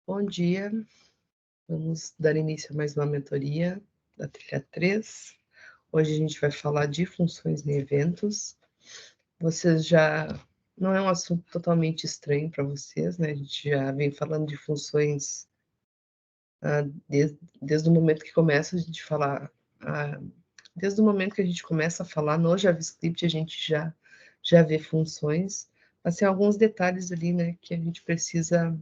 Bom dia, vamos dar início a mais uma mentoria da trilha 3. Hoje a gente vai falar de funções em eventos. Vocês já... Não é um assunto totalmente estranho para vocês, né? A gente já vem falando de funções desde o momento que começa a gente falar... Desde o momento que a gente começa a falar no JavaScript, a gente já vê funções, mas tem alguns detalhes ali, né, que a gente precisa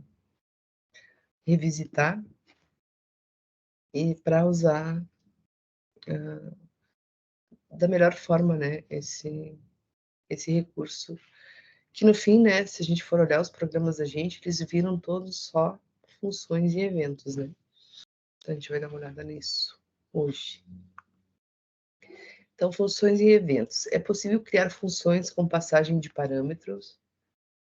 revisitar e para usar da melhor forma, né, esse recurso, que no fim, né, se a gente for olhar os programas da gente, eles viram todos só funções e eventos, né. Então a gente vai dar uma olhada nisso hoje. Então, funções e eventos. É possível criar funções com passagem de parâmetros,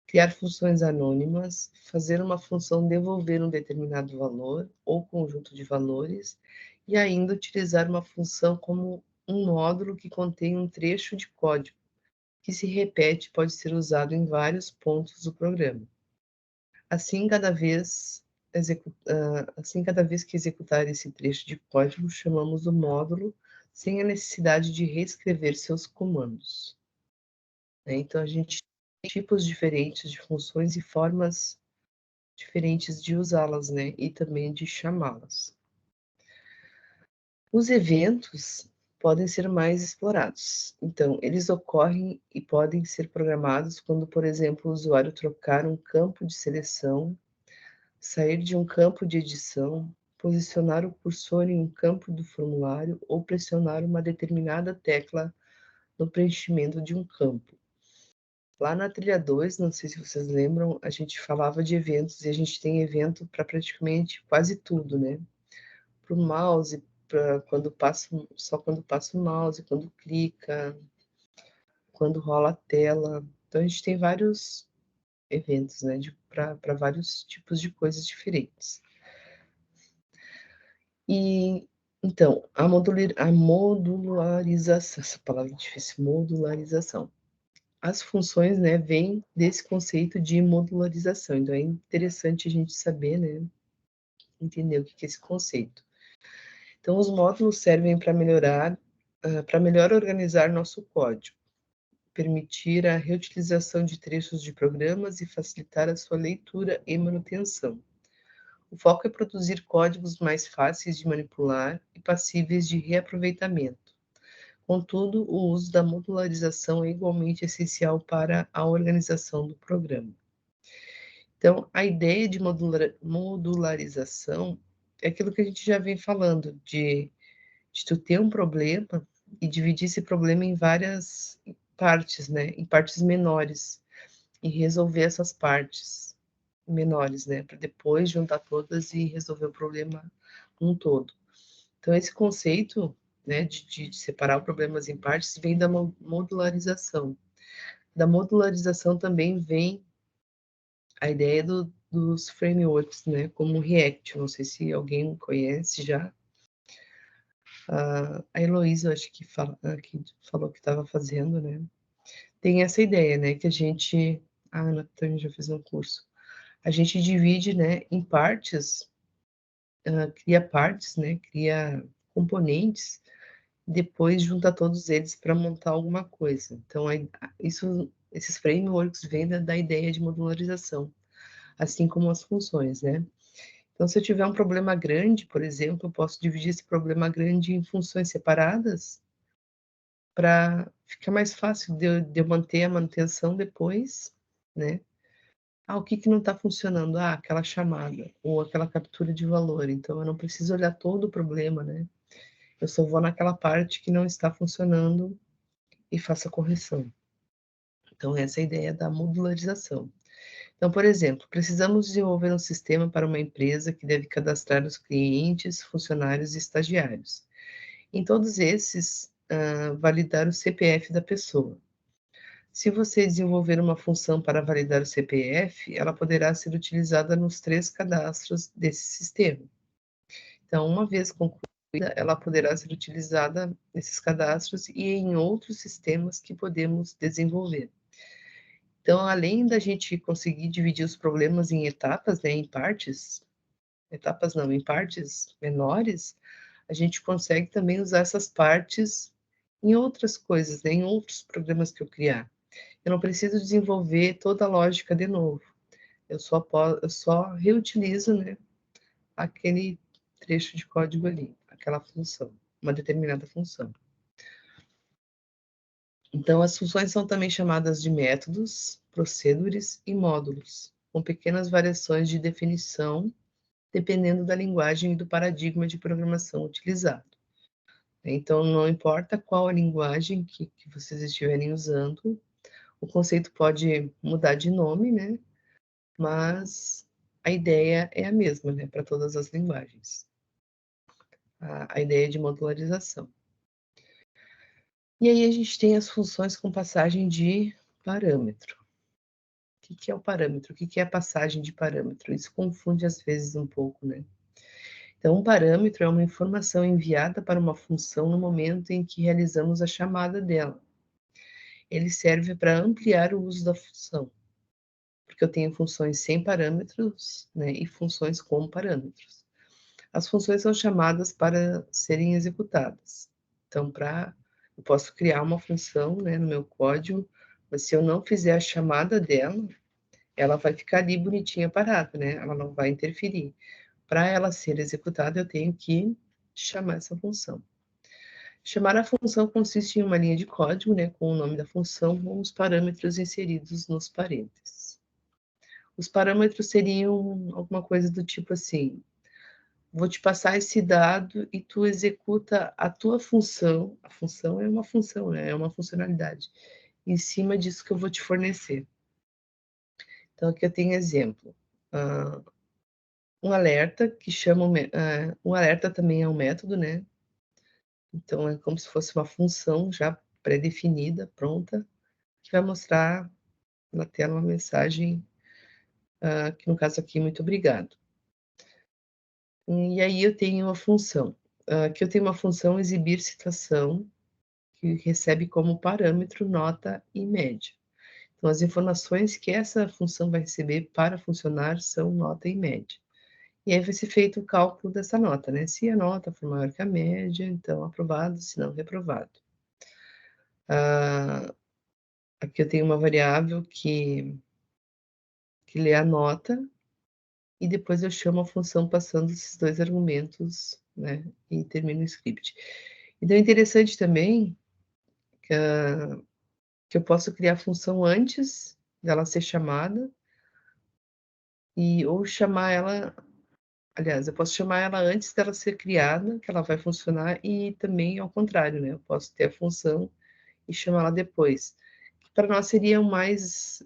criar funções anônimas, fazer uma função devolver um determinado valor ou conjunto de valores, e ainda utilizar uma função como um módulo que contém um trecho de código que se repete pode ser usado em vários pontos do programa. Assim, cada vez que executar esse trecho de código, chamamos o módulo sem a necessidade de reescrever seus comandos. Então, a gente tem tipos diferentes de funções e formas diferentes de usá-las, né? E também de chamá-las. Os eventos podem ser mais explorados. Então, eles ocorrem e podem ser programados quando, por exemplo, o usuário trocar um campo de seleção, sair de um campo de edição, posicionar o cursor em um campo do formulário ou pressionar uma determinada tecla no preenchimento de um campo. Lá na trilha 2, não sei se vocês lembram, a gente falava de eventos e a gente tem evento para praticamente quase tudo, né? Para o mouse, só quando passa o mouse, quando clica, quando rola a tela. Então a gente tem vários eventos, né, para vários tipos de coisas diferentes. E então, a modularização, essa palavra é difícil, modularização. As funções, né, vêm desse conceito de modularização, então é interessante a gente saber, né, entender o que é esse conceito. Então, os módulos servem para melhor organizar nosso código, permitir a reutilização de trechos de programas e facilitar a sua leitura e manutenção. O foco é produzir códigos mais fáceis de manipular e passíveis de reaproveitamento. Contudo, o uso da modularização é igualmente essencial para a organização do programa. Então, a ideia de modularização é aquilo que a gente já vem falando, de tu ter um problema e dividir esse problema em várias partes, né? Em partes menores, e resolver essas partes menores, né? Para depois juntar todas e resolver o problema um todo. Então, esse conceito, né, de separar problemas em partes vem da modularização. Da modularização também vem a ideia dos frameworks, né, como o React. Não sei se alguém conhece já. A Heloísa, acho que falou que estava fazendo, né? Tem essa ideia, né, que a gente... A Ana também já fez um curso. A gente divide, né, em partes, cria partes, né, cria componentes, depois junta todos eles para montar alguma coisa. Então, esses frameworks vêm da ideia de modularização, assim como as funções, né? Então, se eu tiver um problema grande, por exemplo, eu posso dividir esse problema grande em funções separadas para ficar mais fácil de eu manter a manutenção depois, né? O que não está funcionando? Aquela chamada ou aquela captura de valor. Então, eu não preciso olhar todo o problema, né? Eu só vou naquela parte que não está funcionando e faço a correção. Então, essa é a ideia da modularização. Então, por exemplo, precisamos desenvolver um sistema para uma empresa que deve cadastrar os clientes, funcionários e estagiários. Em todos esses, validar o CPF da pessoa. Se você desenvolver uma função para validar o CPF, ela poderá ser utilizada nos 3 cadastros desse sistema. Então, uma vez concluída, ela poderá ser utilizada nesses cadastros e em outros sistemas que podemos desenvolver. Então, além da gente conseguir dividir os problemas em etapas, né, em partes, etapas não, em partes menores, a gente consegue também usar essas partes em outras coisas, né, em outros programas que eu criar. Eu não preciso desenvolver toda a lógica de novo. Eu só reutilizo, né, aquele trecho de código ali, aquela função, uma determinada função. Então, as funções são também chamadas de métodos, procedures e módulos, com pequenas variações de definição, dependendo da linguagem e do paradigma de programação utilizado. Então, não importa qual a linguagem que vocês estiverem usando, o conceito pode mudar de nome, né? Mas a ideia é a mesma, né, para todas as linguagens. A ideia de modularização. E aí a gente tem as funções com passagem de parâmetro. O que é o parâmetro? O que é a passagem de parâmetro? Isso confunde às vezes um pouco, né? Então, um parâmetro é uma informação enviada para uma função no momento em que realizamos a chamada dela. Ele serve para ampliar o uso da função, porque eu tenho funções sem parâmetros, né, e funções com parâmetros. As funções são chamadas para serem executadas. Então, eu posso criar uma função, né, no meu código, mas se eu não fizer a chamada dela, ela vai ficar ali bonitinha parada, né? Ela não vai interferir. Para ela ser executada, eu tenho que chamar essa função. Chamar a função consiste em uma linha de código, né, com o nome da função com os parâmetros inseridos nos parênteses. Os parâmetros seriam alguma coisa do tipo assim: vou te passar esse dado e tu executa a tua função. A função é uma função, né? É uma funcionalidade. Em cima disso que eu vou te fornecer. Então, aqui eu tenho exemplo. Um alerta que chama... um alerta também é um método, né? Então, é como se fosse uma função já pré-definida, pronta, que vai mostrar na tela uma mensagem, que no caso aqui, muito obrigado. E aí eu tenho uma função. Aqui eu tenho uma função exibir citação, que recebe como parâmetro nota e média. Então, as informações que essa função vai receber para funcionar são nota e média. E aí vai ser feito o cálculo dessa nota, né? Se a nota for maior que a média, então aprovado, se não, reprovado. Aqui eu tenho uma variável que lê a nota e depois eu chamo a função passando esses dois argumentos, né? E termino o script. Então é interessante também que eu posso criar a função antes dela ser chamada ou chamar ela, aliás, eu posso chamar ela antes dela ser criada, que ela vai funcionar, e também ao contrário, né? Eu posso ter a função e chamar ela depois. Para nós seria o mais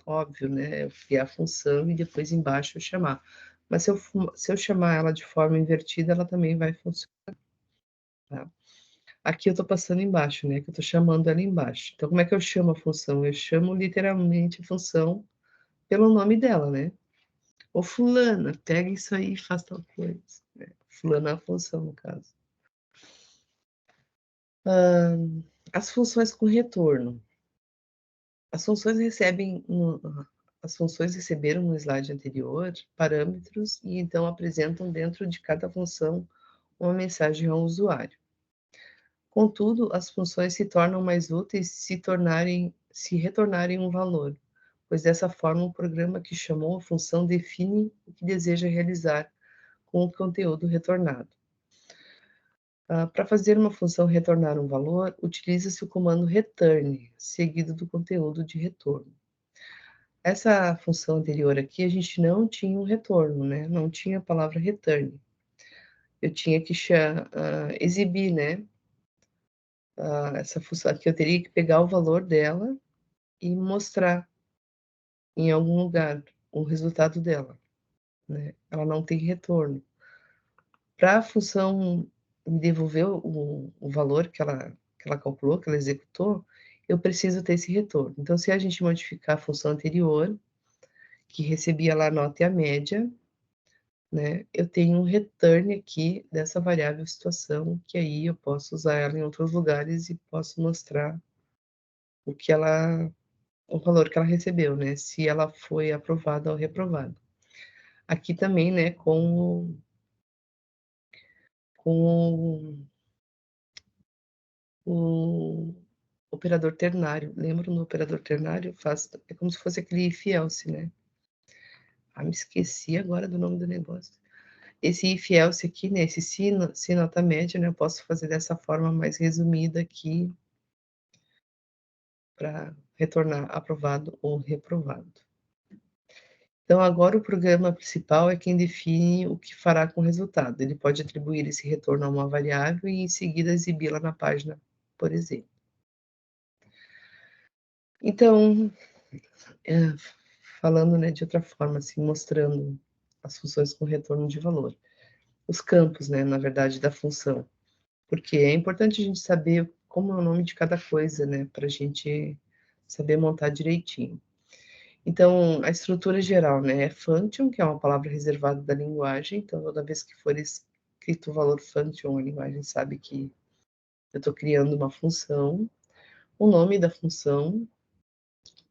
óbvio, né? Eu criar a função e depois embaixo eu chamar. Mas se eu chamar ela de forma invertida, ela também vai funcionar. Tá? Aqui eu estou passando embaixo, né? Que eu estou chamando ela embaixo. Então, como é que eu chamo a função? Eu chamo literalmente a função pelo nome dela, né? Ô fulana, pega isso aí e faz tal coisa, né? Fulana é a função, no caso. As funções com retorno. As funções recebem, as funções receberam no slide anterior parâmetros e então apresentam dentro de cada função uma mensagem ao usuário. Contudo, as funções se tornam mais úteis se retornarem um valor, pois dessa forma o programa que chamou a função define o que deseja realizar com o conteúdo retornado. Para fazer uma função retornar um valor, utiliza-se o comando return, seguido do conteúdo de retorno. Essa função anterior aqui, a gente não tinha um retorno, né? Não tinha a palavra return. Eu tinha que exibir, né? Essa função aqui, eu teria que pegar o valor dela e mostrar em algum lugar o resultado dela, né? Ela não tem retorno. Para a função me devolver o valor que ela calculou, que ela executou, eu preciso ter esse retorno. Então, se a gente modificar a função anterior, que recebia lá a nota e a média, né, eu tenho um return aqui dessa variável situação, que aí eu posso usar ela em outros lugares e posso mostrar o valor que ela recebeu, né, se ela foi aprovada ou reprovada. Aqui também, né, com o operador ternário. Lembra no operador ternário? É como se fosse aquele if else, né? Me esqueci agora do nome do negócio. Esse if else aqui, né, esse se nota média, né, eu posso fazer dessa forma mais resumida aqui para retornar aprovado ou reprovado. Então, agora o programa principal é quem define o que fará com o resultado. Ele pode atribuir esse retorno a uma variável e, em seguida, exibi-la na página, por exemplo. Então, falando, né, de outra forma, assim, mostrando as funções com retorno de valor. Os campos, né, na verdade, da função. Porque é importante a gente saber como é o nome de cada coisa, né, para a gente saber montar direitinho. Então, a estrutura geral, né, é function, que é uma palavra reservada da linguagem. Então, toda vez que for escrito o valor function, a linguagem sabe que eu estou criando uma função. O nome da função,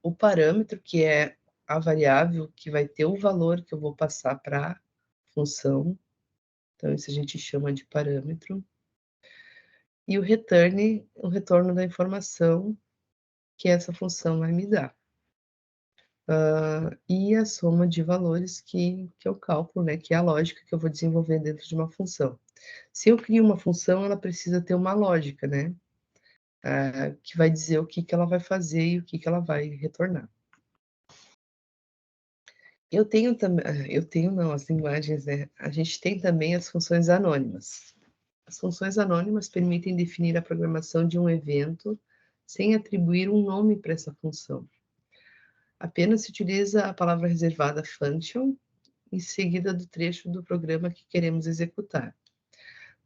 o parâmetro, que é a variável que vai ter o valor que eu vou passar para a função. Então, isso a gente chama de parâmetro. E o return, o retorno da informação que essa função vai me dar. E a soma de valores que é o cálculo, né, que é a lógica que eu vou desenvolver dentro de uma função. Se eu crio uma função, ela precisa ter uma lógica, né, que vai dizer o que ela vai fazer e o que ela vai retornar. Eu tenho também, as linguagens, né, a gente tem também as funções anônimas. As funções anônimas permitem definir a programação de um evento sem atribuir um nome para essa função. Apenas se utiliza a palavra reservada function em seguida do trecho do programa que queremos executar.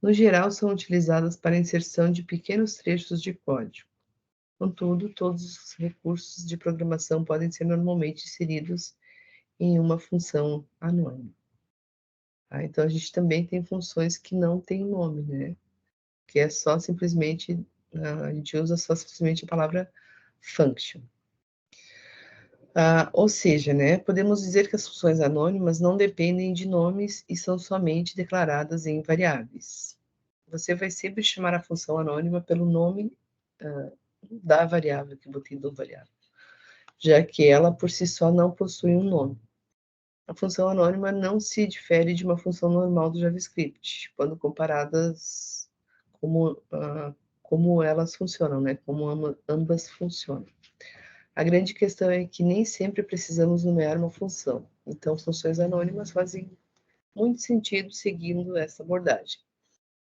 No geral, são utilizadas para a inserção de pequenos trechos de código. Contudo, todos os recursos de programação podem ser normalmente inseridos em uma função anônima. Então, a gente também tem funções que não têm nome, né? Que é só simplesmente, a gente usa só simplesmente a palavra function. Ou seja, né, podemos dizer que as funções anônimas não dependem de nomes e são somente declaradas em variáveis. Você vai sempre chamar a função anônima pelo nome da variável que botei do variável, já que ela por si só não possui um nome. A função anônima não se difere de uma função normal do JavaScript, quando comparadas como elas funcionam, né? Como ambas funcionam. A grande questão é que nem sempre precisamos nomear uma função. Então, funções anônimas fazem muito sentido seguindo essa abordagem.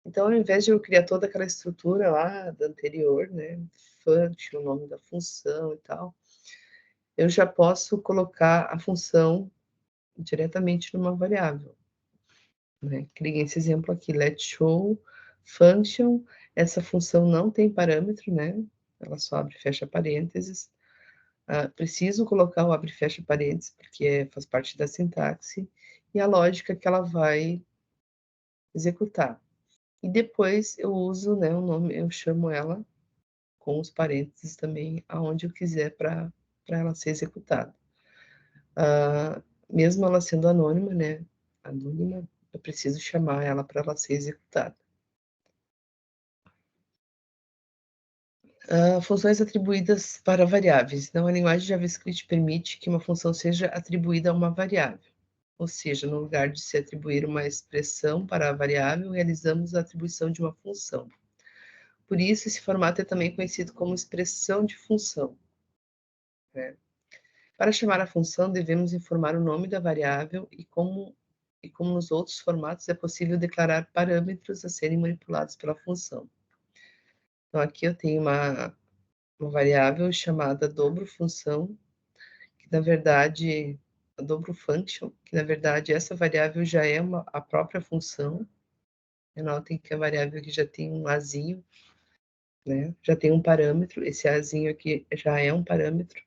Então, ao invés de eu criar toda aquela estrutura lá da anterior, né, function, o nome da função e tal, eu já posso colocar a função diretamente numa variável. Né? Criei esse exemplo aqui, let show function. Essa função não tem parâmetro, né? Ela só abre e fecha parênteses. Preciso colocar o abre e fecha parênteses, porque faz parte da sintaxe, e a lógica que ela vai executar. E depois eu uso, né, o nome, eu chamo ela com os parênteses também, aonde eu quiser para ela ser executada. Mesmo ela sendo anônima, né, eu preciso chamar ela para ela ser executada. Funções atribuídas para variáveis. Então, a linguagem JavaScript permite que uma função seja atribuída a uma variável. Ou seja, no lugar de se atribuir uma expressão para a variável, realizamos a atribuição de uma função. Por isso, esse formato é também conhecido como expressão de função. Né? Para chamar a função, devemos informar o nome da variável e como nos outros formatos, é possível declarar parâmetros a serem manipulados pela função. Então, aqui eu tenho uma variável chamada dobro função, que na verdade, a dobro function, que na verdade essa variável já é a própria função. Notem que a variável aqui já tem um azinho, né? Já tem um parâmetro, esse azinho aqui já é um parâmetro.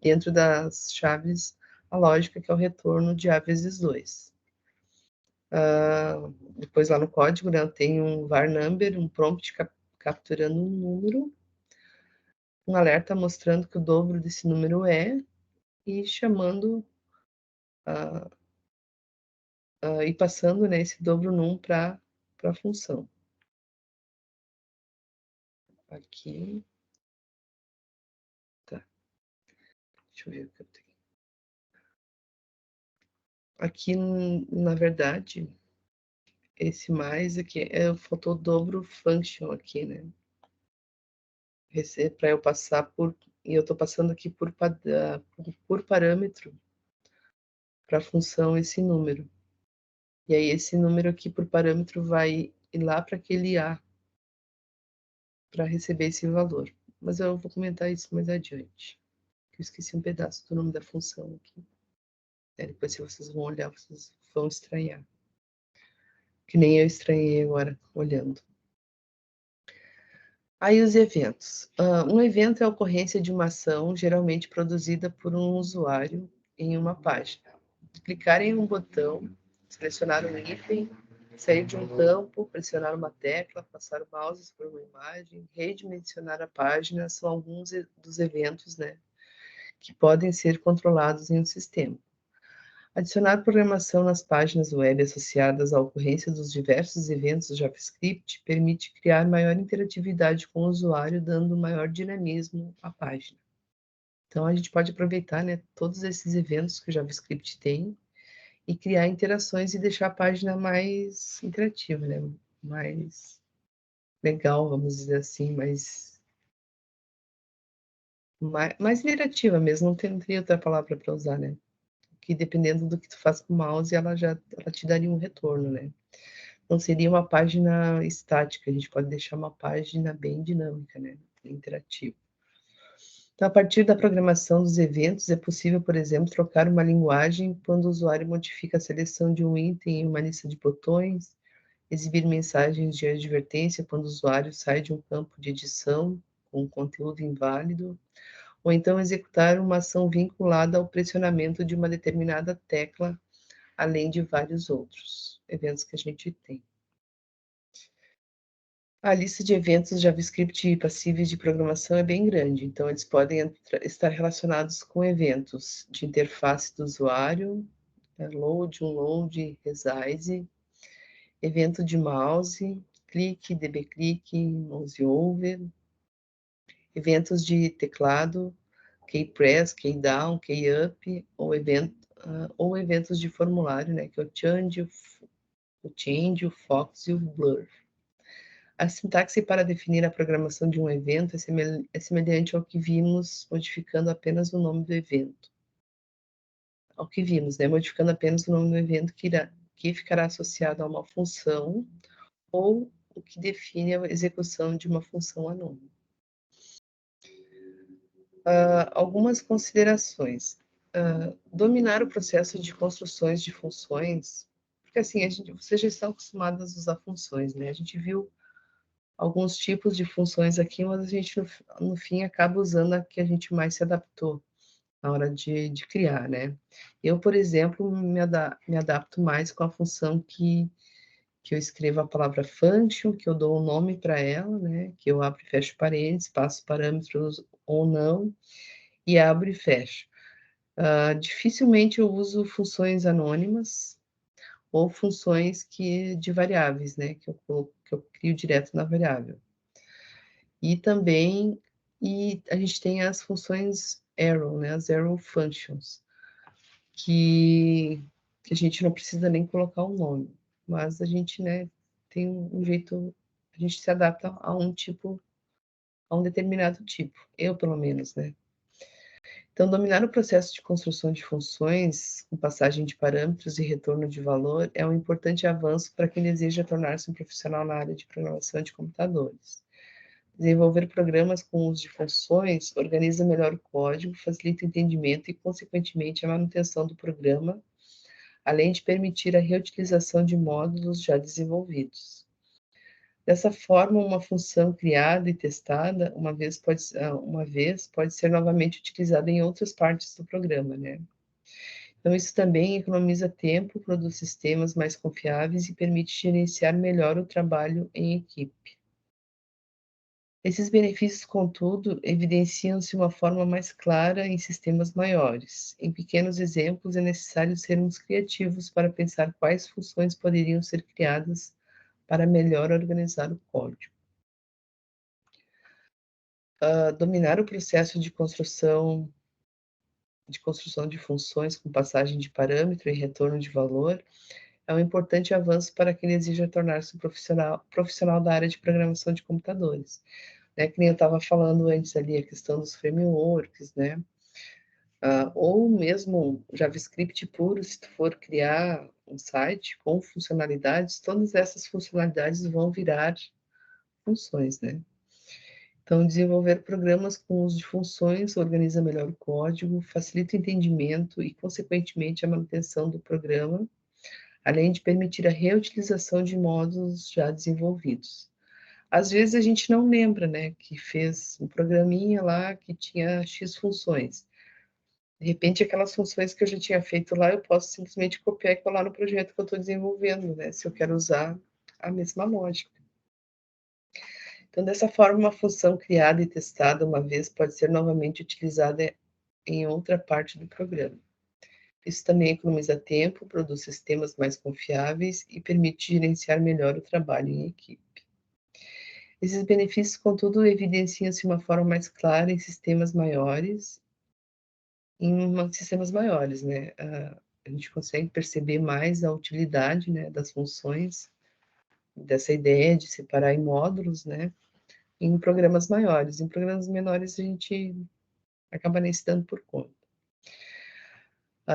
Dentro das chaves, a lógica que é o retorno de A vezes 2. Depois lá no código, né, eu tenho um var number, um prompt capturando um número, um alerta mostrando que o dobro desse número é, e chamando e passando, né, esse dobro num para a função. Aqui. Tá. Deixa eu ver o que eu tenho. Aqui, na verdade, esse mais aqui, faltou dobro function aqui, né? Para eu passar por... E eu estou passando aqui por parâmetro para a função esse número. E aí esse número aqui por parâmetro vai ir lá para aquele A para receber esse valor. Mas eu vou comentar isso mais adiante. Eu esqueci um pedaço do nome da função aqui. Depois, se vocês vão olhar, vocês vão estranhar. Que nem eu estranhei agora, olhando. Aí os eventos. Um evento é a ocorrência de uma ação geralmente produzida por um usuário em uma página. Clicar em um botão, selecionar um item, sair de um campo, pressionar uma tecla, passar o mouse por uma imagem, redimensionar a página, são alguns dos eventos, né, que podem ser controlados em um sistema. Adicionar programação nas páginas web associadas à ocorrência dos diversos eventos do JavaScript permite criar maior interatividade com o usuário, dando maior dinamismo à página. Então, a gente pode aproveitar, né, todos esses eventos que o JavaScript tem e criar interações e deixar a página mais interativa, né, mais legal, vamos dizer assim, mais interativa mesmo, não teria outra palavra para usar, né? Que dependendo do que tu faz com o mouse, ela te daria um retorno, né? Não seria uma página estática, a gente pode deixar uma página bem dinâmica, né? Interativa. Então, a partir da programação dos eventos, é possível, por exemplo, trocar uma linguagem quando o usuário modifica a seleção de um item em uma lista de botões, exibir mensagens de advertência quando o usuário sai de um campo de edição com conteúdo inválido, ou então executar uma ação vinculada ao pressionamento de uma determinada tecla, além de vários outros eventos que a gente tem. A lista de eventos JavaScript passíveis de programação é bem grande, então eles podem estar relacionados com eventos de interface do usuário, load, unload, resize, evento de mouse, clique, dbclick, mouse over, eventos de teclado, keypress, keydown, keyup, ou eventos de formulário, né, que é o change, o fox e o blur. A sintaxe para definir a programação de um evento é semelhante ao que vimos, modificando apenas o nome do evento. Ao que vimos, né? Modificando apenas o nome do evento que ficará associado a uma função ou o que define a execução de uma função anônima. Algumas considerações. Dominar o processo de construções de funções, porque assim, vocês já estão acostumados a usar funções, né? A gente viu alguns tipos de funções aqui, mas a gente, no fim, acaba usando a que a gente mais se adaptou na hora de criar, né? Eu, por exemplo, me adapto mais com a função que eu escrevo a palavra function, que eu dou um nome para ela, né? Que eu abro e fecho parênteses, passo parâmetros ou não, e abro e fecho. Dificilmente eu uso funções anônimas ou funções de variáveis, né? Que eu crio direto na variável. E também, a gente tem as funções arrow, né, as arrow functions, que a gente não precisa nem colocar um nome, mas a gente, né, tem um jeito, a gente se adapta a um tipo, a um determinado tipo, eu pelo menos, né. Então, dominar o processo de construção de funções, com passagem de parâmetros e retorno de valor, é um importante avanço para quem deseja tornar-se um profissional na área de programação de computadores. Desenvolver programas com uso de funções organiza melhor o código, facilita o entendimento e, consequentemente, a manutenção do programa, além de permitir a reutilização de módulos já desenvolvidos. Dessa forma, uma função criada e testada uma vez pode ser novamente utilizada em outras partes do programa, né? Então, isso também economiza tempo, produz sistemas mais confiáveis e permite gerenciar melhor o trabalho em equipe. Esses benefícios, contudo, evidenciam-se de uma forma mais clara em sistemas maiores. Em pequenos exemplos, é necessário sermos criativos para pensar quais funções poderiam ser criadas para melhor organizar o código. Dominar o processo de construção de funções com passagem de parâmetro e retorno de valor é um importante avanço para quem deseja tornar-se um profissional da área de programação de computadores. Né, que nem eu estava falando antes ali, a questão dos frameworks, né? Ou mesmo JavaScript puro, se tu for criar um site com funcionalidades, todas essas funcionalidades vão virar funções, né? Então, desenvolver programas com uso de funções organiza melhor o código, facilita o entendimento e, consequentemente, a manutenção do programa, além de permitir a reutilização de módulos já desenvolvidos. Às vezes a gente não lembra, né, que fez um programinha lá que tinha X funções. De repente, aquelas funções que eu já tinha feito lá, eu posso simplesmente copiar e colar no projeto que eu estou desenvolvendo, né, se eu quero usar a mesma lógica. Então, dessa forma, uma função criada e testada uma vez pode ser novamente utilizada em outra parte do programa. Isso também economiza tempo, produz sistemas mais confiáveis e permite gerenciar melhor o trabalho em equipe. Esses benefícios, contudo, evidenciam-se de uma forma mais clara em sistemas maiores, né? A gente consegue perceber mais a utilidade, né, das funções, dessa ideia de separar em módulos, né, em programas maiores. Em programas menores, a gente acaba nem se dando por conta.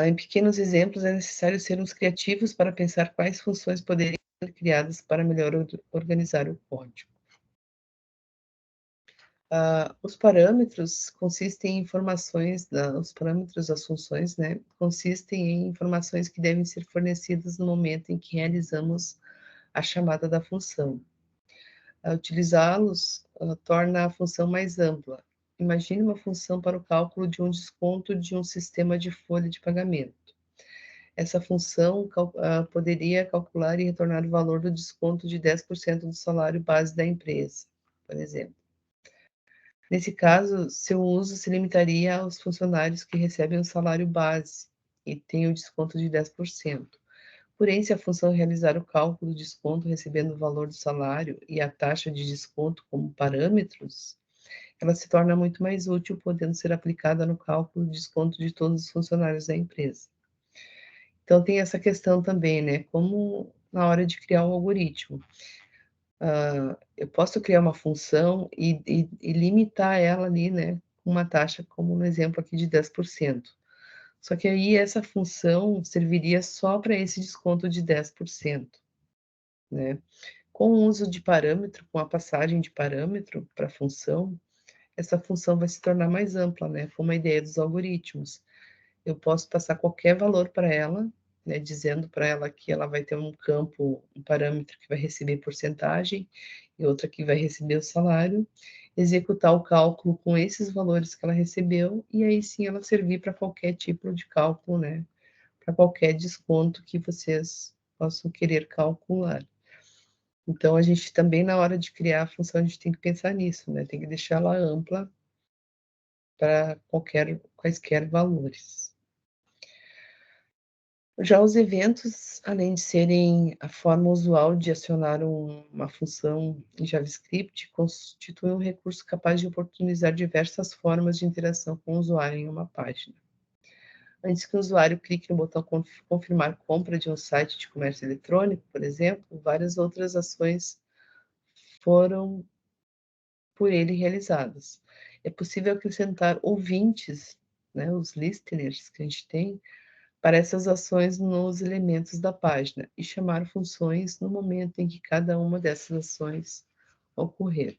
Em pequenos exemplos, é necessário sermos criativos para pensar quais funções poderiam ser criadas para melhor organizar o código. Os parâmetros consistem em informações, os parâmetros das funções, né, consistem em informações que devem ser fornecidas no momento em que realizamos a chamada da função. Utilizá-los torna a função mais ampla. Imagine uma função para o cálculo de um desconto de um sistema de folha de pagamento. Essa função poderia calcular e retornar o valor do desconto de 10% do salário base da empresa, por exemplo. Nesse caso, seu uso se limitaria aos funcionários que recebem o salário base e têm o desconto de 10%. Porém, se a função realizar o cálculo do desconto recebendo o valor do salário e a taxa de desconto como parâmetros, ela se torna muito mais útil, podendo ser aplicada no cálculo do desconto de todos os funcionários da empresa. Então, tem essa questão também, né? Como na hora de criar um algoritmo. Eu posso criar uma função e limitar ela ali, né, com uma taxa, como no exemplo aqui de 10%. Só que aí essa função serviria só para esse desconto de 10%, né? Com o uso de parâmetro, com a passagem de parâmetro para a função, essa função vai se tornar mais ampla, né, como a ideia dos algoritmos. Eu posso passar qualquer valor para ela, né, dizendo para ela que ela vai ter um campo, um parâmetro que vai receber porcentagem e outra que vai receber o salário, executar o cálculo com esses valores que ela recebeu e aí sim ela servir para qualquer tipo de cálculo, né, para qualquer desconto que vocês possam querer calcular. Então, a gente também, na hora de criar a função, a gente tem que pensar nisso, né? Tem que deixar ela ampla para quaisquer valores. Já os eventos, além de serem a forma usual de acionar uma função em JavaScript, constituem um recurso capaz de oportunizar diversas formas de interação com o usuário em uma página. Antes que o usuário clique no botão confirmar compra de um site de comércio eletrônico, por exemplo, várias outras ações foram por ele realizadas. É possível acrescentar ouvintes, né, os listeners que a gente tem, para essas ações nos elementos da página e chamar funções no momento em que cada uma dessas ações ocorrer.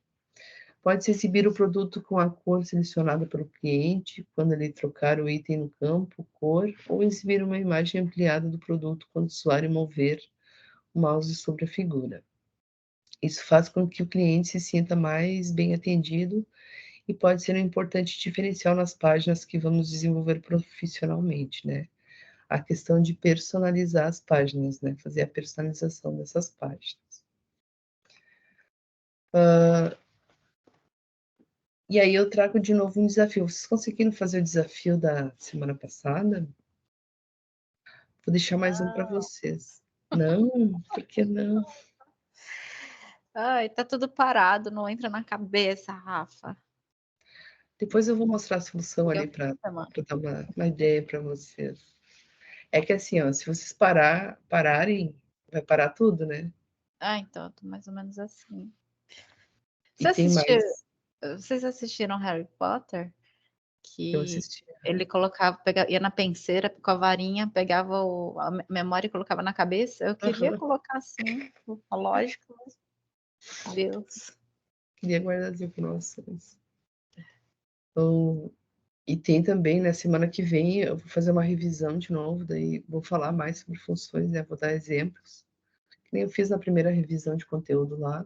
Pode-se exibir o produto com a cor selecionada pelo cliente, quando ele trocar o item no campo, cor, ou exibir uma imagem ampliada do produto quando o usuário mover o mouse sobre a figura. Isso faz com que o cliente se sinta mais bem atendido e pode ser um importante diferencial nas páginas que vamos desenvolver profissionalmente, né? A questão de personalizar as páginas, né? Fazer a personalização dessas páginas. E aí eu trago de novo um desafio. Vocês conseguiram fazer o desafio da semana passada? Vou deixar mais um para vocês. Não? Por que não? Ai, tá tudo parado, não entra na cabeça, Rafa. Depois eu vou mostrar a solução Que ali eu para semana. dar uma ideia para vocês. É que assim, ó, se vocês pararem, vai parar tudo, né? Ah, então, eu tô mais ou menos assim. E Você tem assistiu mais. Vocês assistiram Harry Potter? Eu Que assisti. ele colocava ia na penseira com a varinha, pegava a memória e colocava na cabeça? Eu queria Aham. colocar assim, lógico, mas Deus. Queria guardar as informações. Então, e tem também, na semana que vem, eu vou fazer uma revisão de novo, daí vou falar mais sobre funções, né? Vou dar exemplos, que nem eu fiz na primeira revisão de conteúdo lá.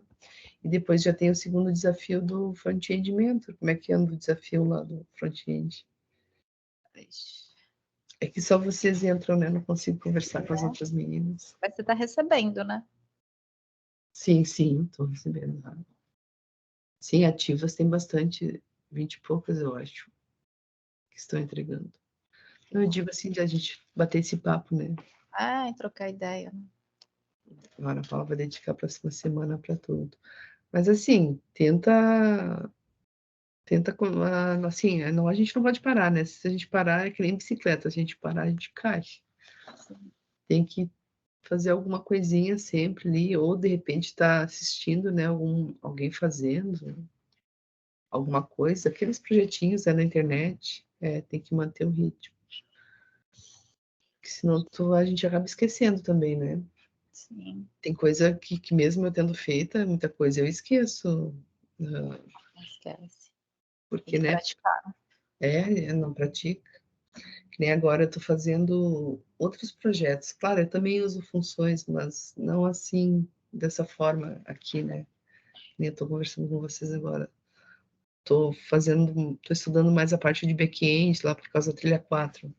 E depois já tem o segundo desafio do front-end mentor. Como é que anda o desafio lá do front-end? É que só vocês entram, né? Não consigo conversar com as outras meninas. Mas você tá recebendo, né? Sim, sim, estou recebendo. Sim, ativas tem bastante, 20 e poucas, eu acho, que estão entregando. Eu digo assim, de a gente bater esse papo, né? Trocar ideia, né? Agora a Paula vai dedicar a próxima semana para tudo. Mas assim, tenta assim, não, a gente não pode parar, né? Se a gente parar, é que nem bicicleta, se a gente parar, a gente cai. Tem que fazer alguma coisinha sempre ali, ou de repente estar assistindo, né, alguém fazendo alguma coisa, aqueles projetinhos, né, na internet, tem que manter o ritmo. Porque senão a gente acaba esquecendo também, né? Sim. Tem coisa que mesmo eu tendo feita, muita coisa eu esqueço. Não Esquece. Tem porque, que né, praticar. não pratica. Que nem agora eu tô fazendo outros projetos. Claro, eu também uso funções, mas não assim, dessa forma aqui, né? Nem eu tô conversando com vocês agora. Tô estudando mais a parte de back-end lá por causa da trilha 4.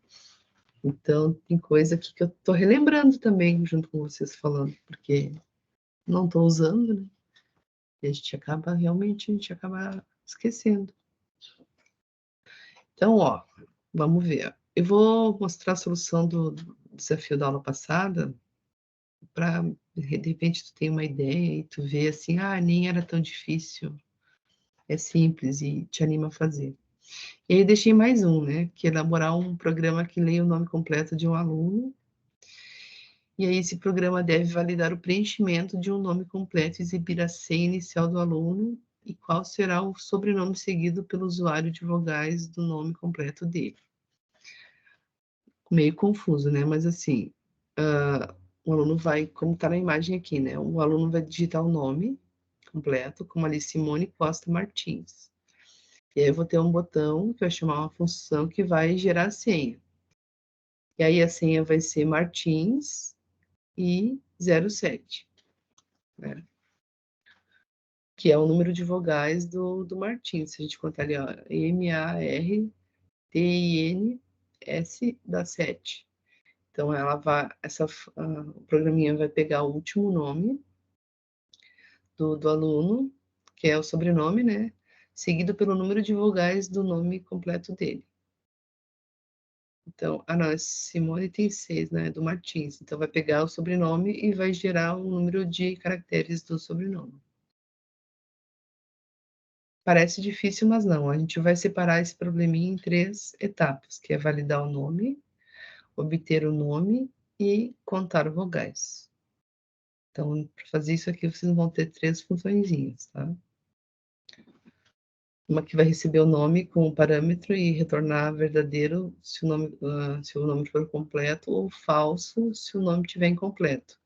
Então, tem coisa aqui que eu tô relembrando também, junto com vocês falando, porque não tô usando, né? E a gente acaba esquecendo. Então, ó, vamos ver. Eu vou mostrar a solução do desafio da aula passada, para de repente tu tem uma ideia e tu vê assim, nem era tão difícil, é simples e te anima a fazer. E aí eu deixei mais um, né, que é elaborar um programa que leia o nome completo de um aluno, e aí esse programa deve validar o preenchimento de um nome completo e exibir a senha inicial do aluno e qual será o sobrenome seguido pelo usuário de vogais do nome completo dele. Meio confuso, né, mas assim, o aluno vai, como está na imagem aqui, né, o aluno vai digitar o nome completo, como ali Simone Costa Martins. E aí eu vou ter um botão que vai chamar uma função que vai gerar a senha. E aí a senha vai ser Martins e 07, né? Que é o número de vogais do Martins. Se a gente contar ali, ó, M-A-R-T-I-N-S dá 7. Então o programinha vai pegar o último nome do aluno, que é o sobrenome, né? Seguido pelo número de vogais do nome completo dele. Então, não, Simone tem 6, né? Do Martins. Então, vai pegar o sobrenome e vai gerar o número de caracteres do sobrenome. Parece difícil, mas não. A gente vai separar esse probleminha em 3 etapas, que é validar o nome, obter o nome e contar vogais. Então, para fazer isso aqui, vocês vão ter 3 funçõezinhas, tá? Uma que vai receber o nome com o parâmetro e retornar verdadeiro se se o nome for completo, ou falso se o nome estiver incompleto.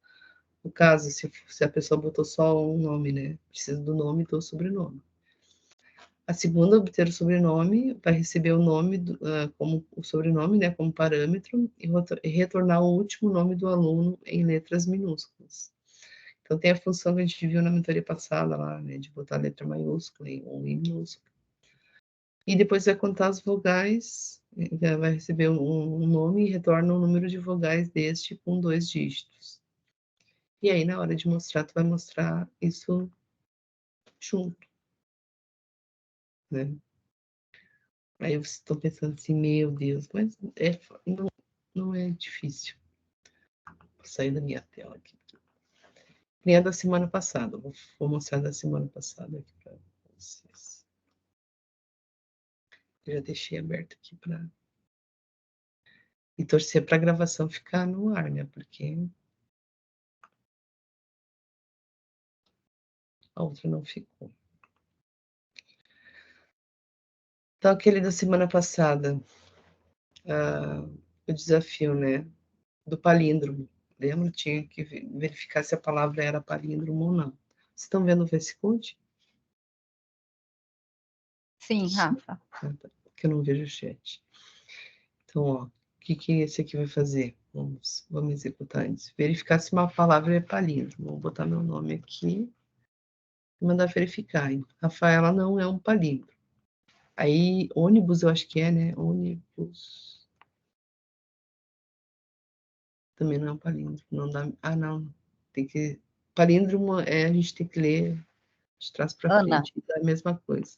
No caso, se a pessoa botou só um nome, né? Precisa do nome e do sobrenome. A segunda, obter o sobrenome, vai receber o nome como o sobrenome, né, como parâmetro, e retornar o último nome do aluno em letras minúsculas. Então, tem a função que a gente viu na mentoria passada lá, né, de botar letra maiúscula ou em minúsculo. E depois vai contar as vogais, vai receber um nome e retorna o número de vogais deste com 2 dígitos. E aí, na hora de mostrar, tu vai mostrar isso junto, né? Aí vocês estão pensando assim, meu Deus, mas não é difícil. Vou sair da minha tela aqui. Nem a da semana passada, vou mostrar da semana passada aqui para vocês. Eu já deixei aberto aqui para... E torcer para a gravação ficar no ar, né? Porque a outra não ficou. Então, aquele da semana passada, o desafio, né? Do palíndromo. Lembra? Tinha que verificar se a palavra era palíndromo ou não. Vocês estão vendo o VSCode? Sim, Rafa. Porque eu não vejo o chat. Então, ó, o que esse aqui vai fazer? Vamos executar antes. Verificar se uma palavra é palíndromo. Vou botar meu nome aqui e mandar verificar. Hein? Rafaela não é um palíndromo. Aí, ônibus, eu acho que é, né? Ônibus. Também não é um palíndromo. Não dá... Ah, não. Tem que... Palíndromo é a gente tem que ler de trás para frente. É a mesma coisa.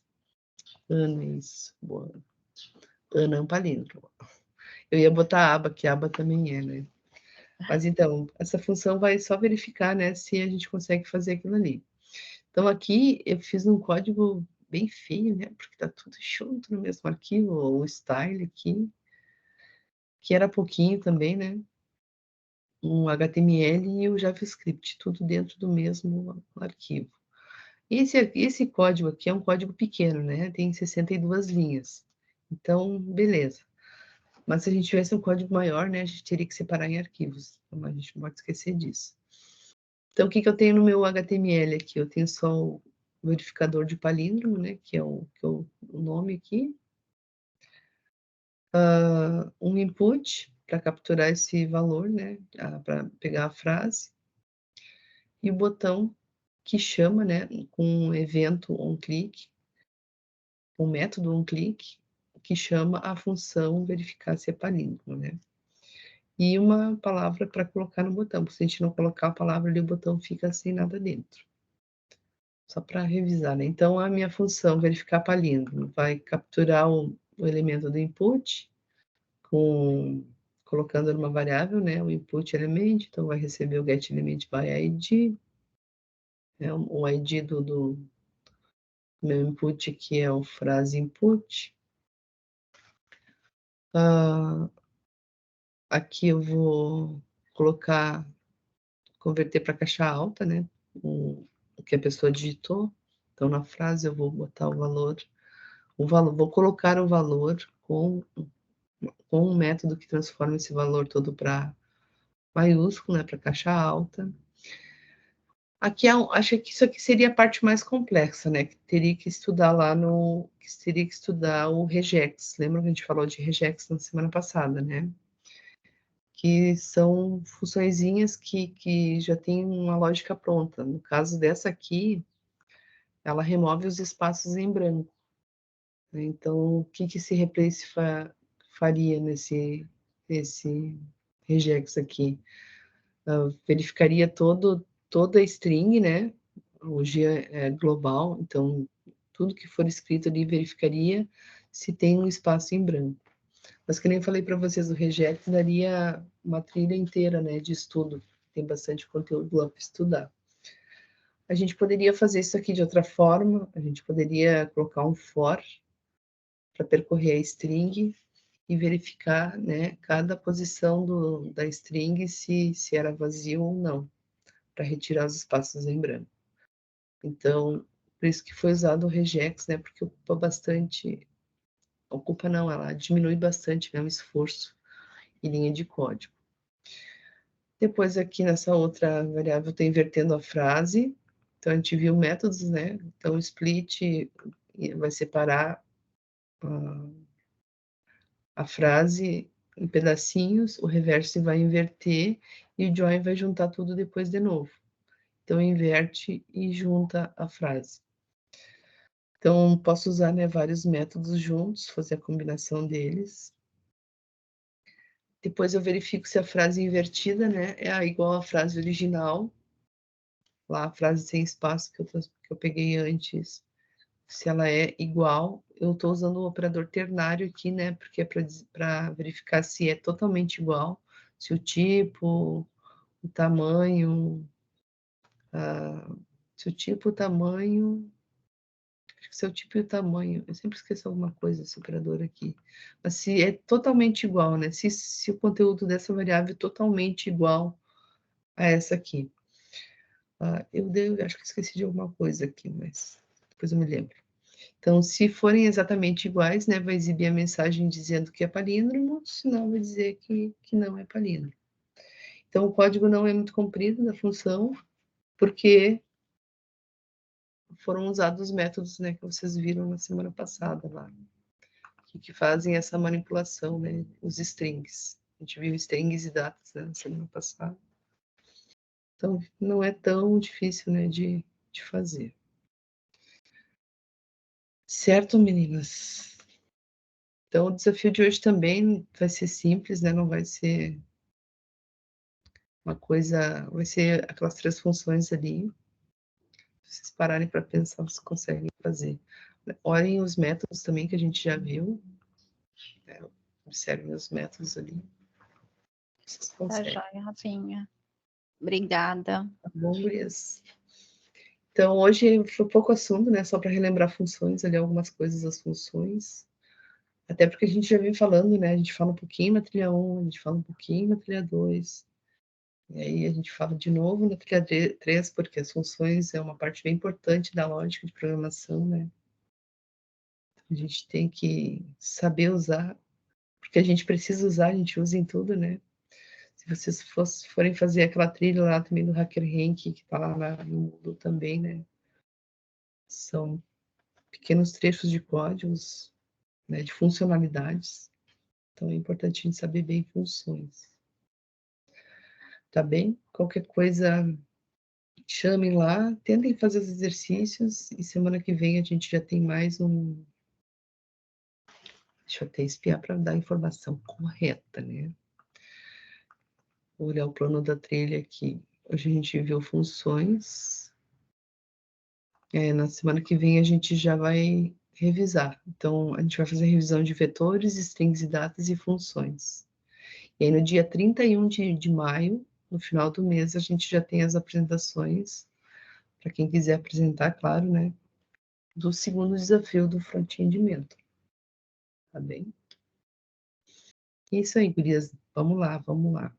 Ana, isso. Boa. Ana é um palíndromo. Eu ia botar aba, que aba também é, né? Mas então, essa função vai só verificar, né, se a gente consegue fazer aquilo ali. Então, aqui eu fiz um código bem feio, né, porque tá tudo junto no mesmo arquivo, o style aqui, que era pouquinho também, né, um HTML e o JavaScript, tudo dentro do mesmo arquivo. Esse código aqui é um código pequeno, né, tem 62 linhas. Então, beleza. Mas se a gente tivesse um código maior, né, a gente teria que separar em arquivos. Então, a gente não pode esquecer disso. Então, o que eu tenho no meu HTML aqui? Eu tenho só o verificador de palíndromo, né, que é o nome aqui. Um input para capturar esse valor, né, para pegar a frase. E o botão que chama, né, com um evento onClick, um método onClick, que chama a função verificar se é palíndromo, né. E uma palavra para colocar no botão, porque se a gente não colocar a palavra ali, o botão fica sem nada dentro. Só para revisar, né? Então, a minha função verificar palíndromo vai capturar o elemento do input, colocando numa variável, né? O input element, então vai receber o get element by id, né? O id do meu input aqui é o frase input. Aqui eu vou converter para caixa alta, né? O que a pessoa digitou. Então, na frase eu vou botar o valor, vou colocar o valor com um método que transforma esse valor todo para maiúsculo, né, para caixa alta. Aqui acho que isso aqui seria a parte mais complexa, né? Que teria que estudar o regex. Lembra que a gente falou de regex na semana passada, né? Que são funçõezinhas que já tem uma lógica pronta. No caso dessa aqui, ela remove os espaços em branco. Né? Então, o que esse replace faria nesse regex aqui? Verificaria toda a string, né? Hoje é global, então tudo que for escrito ali verificaria se tem um espaço em branco. Mas que nem eu falei para vocês, o regex daria uma trilha inteira, né, de estudo. Tem bastante conteúdo lá para estudar. A gente poderia fazer isso aqui de outra forma, a gente poderia colocar um for para percorrer a string e verificar, né, cada posição da string se era vazio ou não, para retirar os espaços em branco. Então, por isso que foi usado o regex, né, porque ela diminui bastante, né, o esforço em linha de código. Depois aqui nessa outra variável, estou invertendo a frase. Então, a gente viu métodos, né? Então, o split vai separar a frase em pedacinhos, o reverse vai inverter e o join vai juntar tudo depois de novo. Então, inverte e junta a frase. Então, posso usar, né, vários métodos juntos, fazer a combinação deles. Depois eu verifico se a frase invertida, né, é igual à frase original. Lá, a frase sem espaço que eu peguei antes se ela é igual. Eu estou usando o operador ternário aqui, né? Porque é para verificar se é totalmente igual, se o tipo, o tamanho, se o tipo, o tamanho, acho que se é o tipo e o tamanho, eu sempre esqueço alguma coisa desse operador aqui. Mas se é totalmente igual, né? Se o conteúdo dessa variável é totalmente igual a essa aqui. Acho que esqueci de alguma coisa aqui, mas depois eu me lembro. Então, se forem exatamente iguais, né, vai exibir a mensagem dizendo que é palíndromo, senão vai dizer que não é palíndromo. Então, o código não é muito comprido da função, porque foram usados os métodos, né, que vocês viram na semana passada lá, que fazem essa manipulação, né, os strings. A gente viu strings e datas, né, na semana passada. Então, não é tão difícil, né, de fazer. Certo, meninas? Então, o desafio de hoje também vai ser simples, né? Não vai ser uma coisa, vai ser aquelas 3 funções ali. Se vocês pararem para pensar, vocês conseguem fazer. Olhem os métodos também que a gente já viu, né? Observem os métodos ali. Vocês Tá conseguem. joia, Rafinha. Obrigada. Tá bom, gurias? Então, hoje foi pouco assunto, né? Só para relembrar funções ali, algumas coisas das funções. Até porque a gente já vem falando, né? A gente fala um pouquinho na trilha 1, a gente fala um pouquinho na trilha 2. E aí a gente fala de novo na trilha 3, porque as funções é uma parte bem importante da lógica de programação, né? A gente tem que saber usar, porque a gente precisa usar, a gente usa em tudo, né? Se vocês forem fazer aquela trilha lá também do HackerRank, que tá lá no Moodle também, né? São pequenos trechos de códigos, né, de funcionalidades. Então é importante a gente saber bem funções. Tá bem? Qualquer coisa, chamem lá, tentem fazer os exercícios e semana que vem a gente já tem mais um. Deixa eu até espiar para dar a informação correta, né? Vou olhar o plano da trilha aqui. Hoje a gente viu funções. Na semana que vem a gente já vai revisar. Então, a gente vai fazer revisão de vetores, strings e datas e funções. E aí, no dia 31 de maio, no final do mês, a gente já tem as apresentações, para quem quiser apresentar, claro, né? Do segundo desafio do front-end Mentor. Tá bem? Isso aí, gurias. Vamos lá, vamos lá.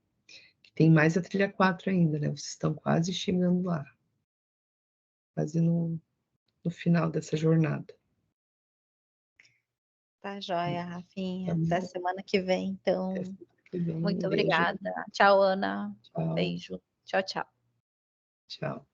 Tem mais a trilha 4 ainda, né? Vocês estão quase chegando lá. Quase no final dessa jornada. Tá joia, Rafinha. Tá Até bom? semana que vem, Até então. semana que vem. Muito Um beijo. obrigada. Tchau, Ana. Tchau. Beijo. Tchau, tchau. Tchau.